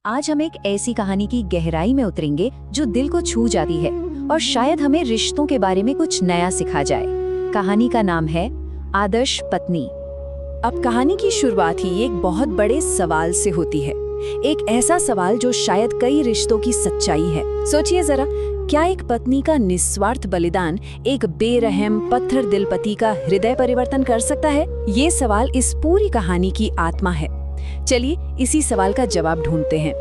आज हम एक ऐसी कहानी की गहराई में उतरेंगे जो दिल को छू जाती है और शायद हमें रिश्तों के बारे में कुछ नया सिखा जाए। कहानी का नाम है आदर्श पत्नी। अब कहानी की शुरुआत ही एक बहुत बड़े सवाल से होती है, एक ऐसा सवाल जो शायद कई रिश्तों की सच्चाई है। सोचिए जरा, क्या एक पत्नी का निस्वार्थ बलिदान एक बेरहम पत्थर दिल पति का हृदय परिवर्तन कर सकता है? ये सवाल इस पूरी कहानी की आत्मा है। चलिए इसी सवाल का जवाब ढूंढते हैं।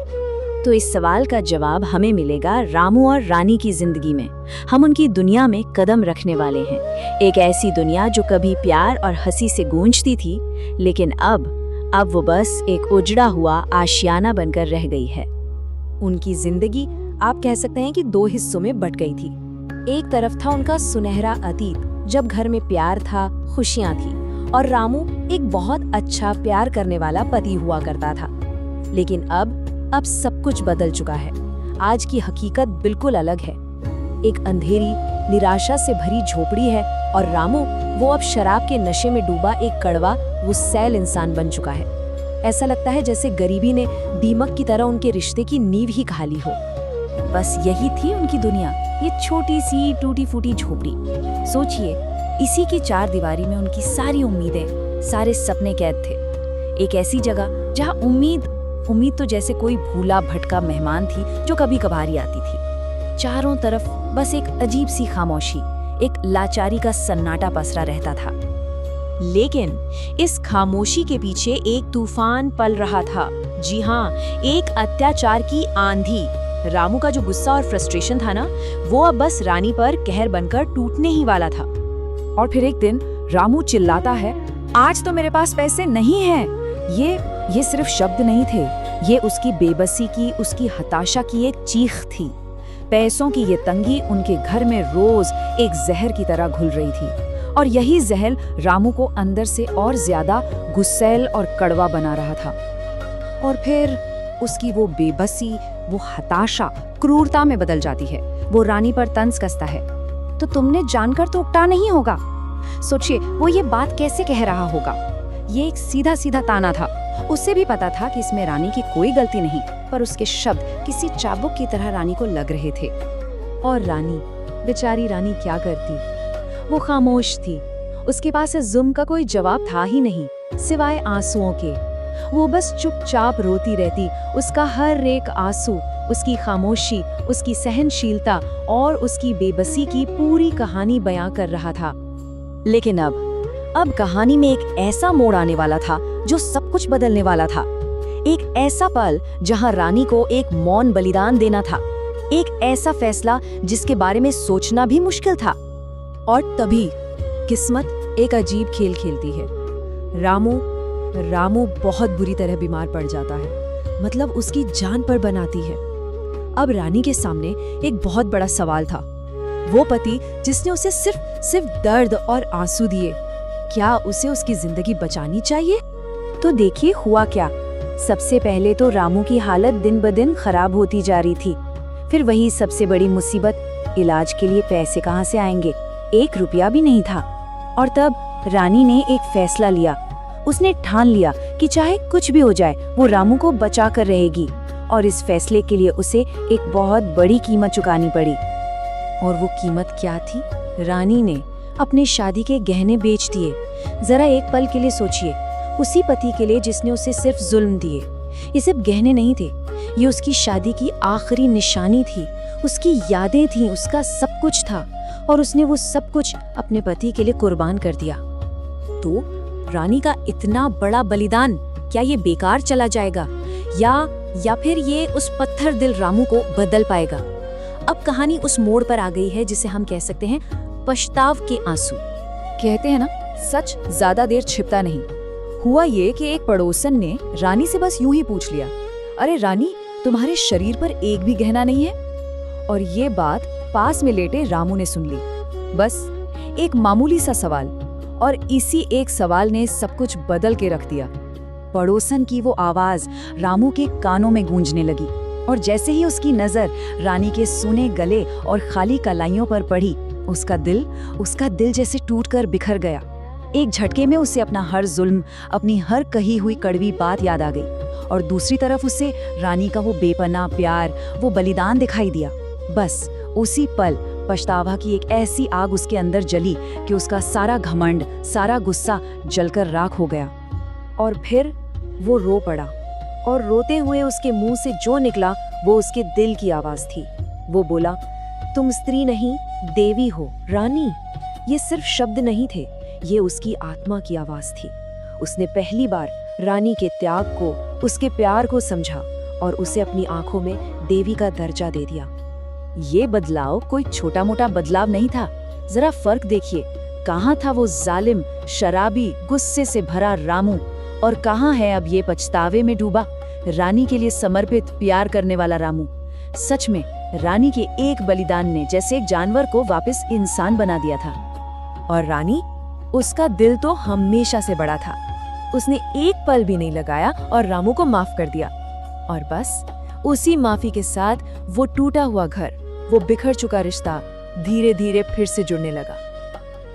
तो इस सवाल का जवाब हमें मिलेगा रामू और रानी की जिंदगी में। हम उनकी दुनिया में कदम रखने वाले हैं, एक ऐसी दुनिया जो कभी प्यार और हंसी से गूंजती थी, लेकिन अब वो बस एक उजड़ा हुआ आशियाना बनकर रह गई है। उनकी जिंदगी आप कह सकते हैं कि दो हिस्सों में बट गई थी। एक तरफ था उनका सुनहरा अतीत, जब घर में प्यार था, खुशियां थी और रामू एक बहुत अच्छा प्यार करने वाला पति हुआ करता था। लेकिन अब सब कुछ बदल चुका है। आज की हकीकत बिल्कुल अलग है। एक अंधेरी, निराशा से भरी झोपड़ी है और रामू वो अब शराब के नशे में डूबा एक कड़वा, गुस्सैल इंसान बन चुका है। ऐसा लगता है जैसे गरीबी ने दीमक की तरह उनके रिश्ते की नींव ही खा ली हो। बस यही थी उनकी दुनिया, ये छोटी सी टूटी फूटी झोपड़ी। सोचिए, इसी की चार दीवारी में उनकी सारी उम्मीदें, सारे सपने कैद थे। एक ऐसी जगह जहां उम्मीद तो जैसे कोई भूला भटका मेहमान थी जो कभी कभार ही आती थी। चारों तरफ बस एक अजीब सी खामोशी, एक लाचारी का सन्नाटा पसरा रहता था। लेकिन इस खामोशी के पीछे एक तूफान पल रहा था। जी हाँ, एक अत्याचार की आंधी। रामू का जो गुस्सा और फ्रस्ट्रेशन था ना, वो अब बस रानी पर कहर बनकर टूटने ही वाला था। और फिर एक दिन रामू चिल्लाता है, आज तो मेरे पास पैसे नहीं हैं। ये सिर्फ शब्द नहीं थे, ये उसकी बेबसी की, उसकी हताशा की एक चीख थी। पैसों की ये तंगी उनके घर में रोज एक जहर की तरह घुल रही थी और यही जहर रामू को अंदर से और ज्यादा गुस्सैल और कड़वा बना रहा था। और फिर उसकी वो बेबसी, वो हताशा क्रूरता में बदल जाती है। वो रानी पर तंज कसता है, तो तुमने जानकर तो उकटा नहीं होगा। सोचिए, वो ये बात कैसे कह रहा होगा। ये एक सीधा सीधा ताना था। उसे भी पता था कि इसमें रानी की कोई गलती नहीं, पर उसके शब्द किसी चाबुक की तरह रानी को लग रहे थे। और रानी, बेचारी रानी क्या करती? वो खामोश थी। उसके पास इस जुल्म का कोई जवाब था ही नहीं, सिवाय आंसुओं के। वो बस चुपचाप रोती रहती। उसका हर एक आंसू, उसकी खामोशी, उसकी सहनशीलता और उसकी बेबसी की पूरी कहानी बयां कर रहा था। लेकिन अब कहानी में एक ऐसा मोड़ आने वाला था जो सब कुछ बदलने वाला था। एक ऐसा पल जहां रानी को एक मौन बलिदान देना था, एक ऐसा फैसला जिसके बारे में सोचना भी मुश्किल था। और तभी किस्मत एक अजीब खेल खेलती है। रामू बहुत बुरी तरह बीमार पड़ जाता है, मतलब उसकी जान पर बनाती है। अब रानी के सामने एक बहुत बड़ा सवाल था। वो पति जिसने उसे सिर्फ दर्द और आंसू दिए, क्या उसे उसकी जिंदगी बचानी चाहिए? तो देखिए हुआ क्या। सबसे पहले तो रामू की हालत दिन ब दिन खराब होती जा रही थी। फिर वही सबसे बड़ी मुसीबत, इलाज के लिए पैसे कहाँ से आएंगे? 1 रुपया भी नहीं था। और तब रानी ने एक फैसला लिया। उसने ठान लिया कि चाहे कुछ भी हो जाए, वो रामू को बचा कर रहेगी। और इस फैसले के लिए उसे एक बहुत बड़ी कीमत चुकानी पड़ी। और वो कीमत क्या थी? रानी ने अपने शादी के गहने बेच दिए। जरा एक पल के लिए सोचिए, उसी पति के लिए जिसने उसे सिर्फ जुल्म दिए। ये सिर्फ गहने नहीं थे, ये उसकी शादी की आखिरी निशानी थी, उसकी यादें थी, उसका सब कुछ था। और उसने वो सब कुछ अपने पति के लिए कुर्बान कर दिया। तो रानी का इतना बड़ा बलिदान क्या ये बेकार चला जाएगा, या फिर ये उस पत्थर दिल रामू को बदल पाएगा? अब कहानी उस मोड़ पर आ गई है जिसे हम कह सकते हैं पछताव के आंसू। कहते हैं ना, सच ज्यादा देर छिपता नहीं। हुआ ये कि एक पड़ोसन ने रानी से बस यूं ही पूछ लिया, अरे रानी, तुम्हारे शरीर पर एक भी गहना नहीं है? और ये बात पास में लेटे रामू ने सुन ली। बस एक मामूली सा सवाल, और इसी एक सवाल ने सब कुछ बदल के रख दिया। पड़ोसन की वो आवाज रामू के कानों में गूंजने लगी, और जैसे ही उसकी नजर रानी के सूने गले और खाली कलाइयों पर पड़ी, उसका दिल जैसे टूटकर बिखर गया। एक झटके में उसे अपना हर जुल्म, अपनी हर कही हुई कड़वी बात याद आ गई। और दूसरी तरफ उसे रानी का वो बेपनाह प्यार, वो बलिदान दिखाई दिया। बस उसी पल पछतावा की एक ऐसी आग उसके अंदर जली कि उसका सारा घमंड, सारा गुस्सा जलकर राख हो गया। और फिर वो रो पड़ा, और रोते हुए उसके मुंह से जो निकला वो उसके दिल की आवाज थी। वो बोला, तुम स्त्री नहीं, देवी हो रानी। ये सिर्फ शब्द नहीं थे, ये उसकी आत्मा की आवाज थी। उसने पहली बार रानी के त्याग को, उसके प्यार को समझा और उसे अपनी आंखों में देवी का दर्जा दे दिया। ये बदलाव कोई छोटा मोटा बदलाव नहीं था। जरा फर्क देखिए, कहाँ था वो जालिम, शराबी, गुस्से से भरा रामू, और कहाँ है अब ये पछतावे में डूबा, रानी के लिए समर्पित प्यार करने वाला रामू। सच में रानी के एक बलिदान ने जैसे एक जानवर को वापस इंसान बना दिया था। और रानी, उसका दिल तो हमेशा से बड़ा था। उसने एक पल भी नहीं लगाया और रामू को माफ कर दिया। और बस उसी माफी के साथ वो टूटा हुआ घर, वो बिखर चुका रिश्ता धीरे धीरे फिर से जुड़ने लगा।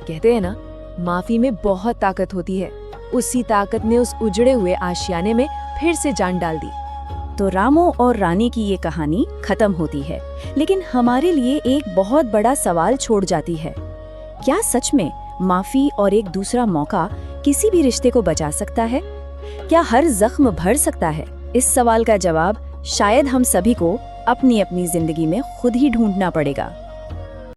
कहते हैं ना, माफी में बहुत ताकत होती है। उसी ताकत ने उस उजड़े हुए आशियाने में फिर से जान डाल दी। तो रामू और रानी की ये कहानी खत्म होती है, लेकिन हमारे लिए एक बहुत बड़ा सवाल छोड़ जाती है। क्या सच में माफी और एक दूसरा मौका किसी भी रिश्ते को बचा सकता है? क्या हर जख्म भर सकता है? इस सवाल का जवाब शायद हम सभी को अपनी अपनी जिंदगी में खुद ही ढूंढना पड़ेगा।